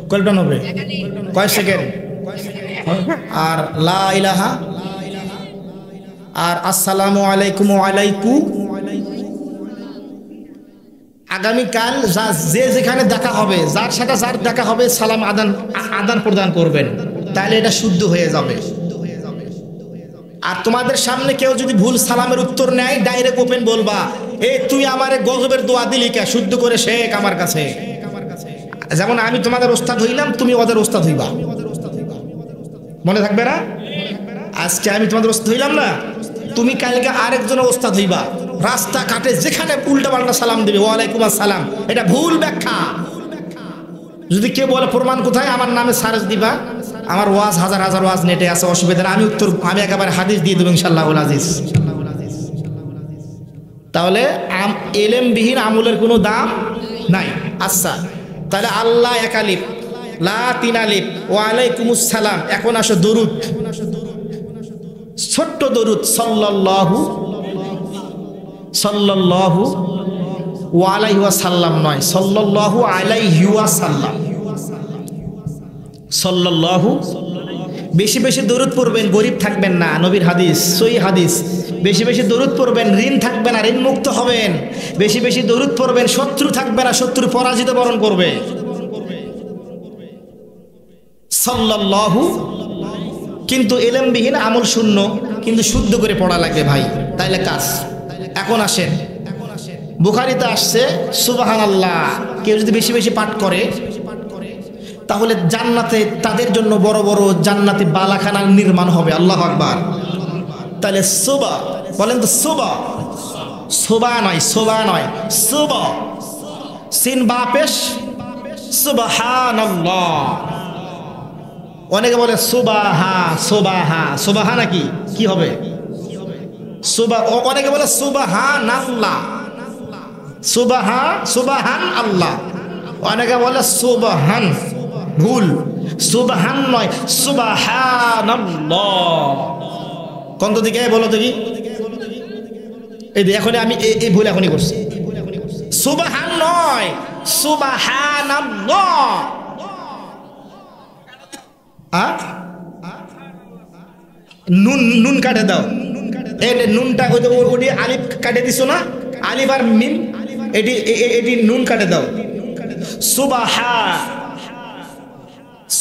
কয়লে টান হবে? কয় সেকেন্ড? আর লা ইলাহা, আর আসসালামু আলাইকুম ওয়ালাইকুম। আগামীকাল যে যেখানে দেখা হবে, যার সাথে যার দেখা হবে, সালাম আদান প্রদান করবেন, তাহলে এটা শুদ্ধ হয়ে যাবে। আর তোমাদের সামনে কেউ যদি ভুল সালামের উত্তর নেয়, ডাইরেক্ট ওপেন বলবা, এই তুই আমারে গজবের দোয়া দিলি কে, শুদ্ধ করে শেখ আমার কাছে। যেমন আমি তোমাদের ওস্তাদ হইলাম, তুমি ওদের ওস্তাদ হইবা, মনে থাকবে না? আজকে আমি তোমাদের ওস্তাদ হইলাম না, তুমি কালকে আরেকজনের ওস্তাদ হইবা। রাস্তা ঘাটে যেখানে উল্টা পাল্টা সালাম দিবে, ওয়ালাইকুম আসসালাম, এটা ভুল ব্যাখ্যা। যদি কেউ বলে প্রমাণ কোথায়, আমার নামে সার্চ দিবা, আমার ওয়াজ হাজার হাজার ওয়াজ নেটে আছে, অসুবিধা না, আমি একেবারে হাদিস দিয়ে দেবো ইনশাআল্লাহুল আজিজ। তাহলে এলেমবিহীন আমলের কোনো দাম নাই। আচ্ছা, তাহলে আল্লাহ এক আলিফ, লা 3 আলিফ, ওয়ালাইকুমুস সালাম। এখন আসো দরুদ, ছোট্ট দরুদ, সাল্লাল্লাহু আলাইহি ওয়াসাল্লাম নয়, সাল্লাল্লাহু আলাইহি ওয়াসাল্লাম, সাল্লাল্লাহু। বেশি বেশি দরুদ পড়বেন, গরিব থাকবেন না, নবীর হাদিস, সহিহ হাদিস। বেশি বেশি দরুদ পড়বেন, ঋণ থাকবে না, ঋণ মুক্ত হবেন। বেশি বেশি দরুদ পড়বেন, শত্রু থাকবে না, শত্রু পরাজিত বরণ করবে। সাল্লাল্লাহু। কিন্তু এলেমবিহীন, আমল শূন্য, কিন্তু শুদ্ধ করে পড়া লাগবে ভাই, তাইলে কাজ। এখন আসেন, বুখারীতে আসছে সুবহানাল্লাহ কেউ যদি বেশি বেশি পাঠ করে, তাহলে জান্নাতে তাদের জন্য বড় বড় জান্নাতি বালাখানা নির্মাণ হবে। আল্লাহু আকবার। তাহলে সুবা বলেন তো, সুবা, সুবা নয়, সুবা নয়, সুবা, সিন বা পেশ, সুবহানাল্লাহ। অনেকে বলে সুবাহা, সুবাহা, সুবাহা নাকি কি হবে? সুবা। অনেকে বলে সুবহানাল্লাহ, সুবাহা, সুবহান আল্লাহ। অনেকে বলে সুবহান, ভুল, সুবহান নয়, সুবহানাল্লাহ। কোন দিকে বলো দেখি? এই এখন আমি এই ভুল এখনই করছি। সুবহান নয়, সুবহানাল্লাহ। নুন, নুন কাটে দাও, এই নুনটা ওই আলিফ কাটে দিছো না, আলিফ আর মিম, এটি নুন কাটে দাও। সুবাহা,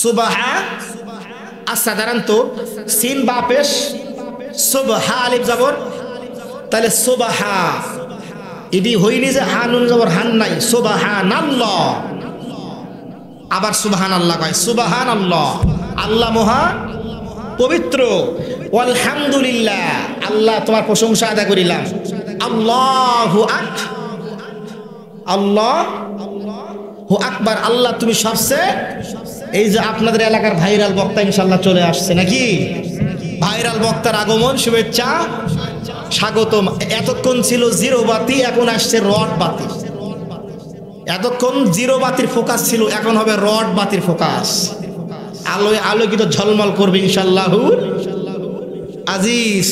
সুবাহা। আর সাধারণত সিন বা পেশ, সুবহা আলিফ জবর, তাহলে সুবাহা। এটি হইনি যে হা নুন জবর, হান নাই, সুবহানাল্লাহ। আবার সুবহানাল্লাহ কয়, সুবহানাল্লাহ। আল্লাহ মহা পবিত্র। আলহামদুলিল্লাহ, আল্লাহ তোমার প্রশংসা আদায় করিলাম। আল্লাহু আকবার, আল্লাহু আকবার, আল্লাহ তুমি সবচেয়ে। এই যে আপনাদের এলাকার ভাইরাল বক্তা ইনশাআল্লাহ চলে আসছে নাকি? ভাইরাল বক্তার আগমন, শুভেচ্ছা, স্বাগতম। এতক্ষণ ছিল জিরো বাতি, এখন আসছে রড বাতি। এতক্ষণ জিরো বাতির ফোকাস ছিল, এখন হবে রড বাতির ফোকাস। আলোয় আলোকিত ঝলমল করবে ইনশাআল্লাহুল আজিজ।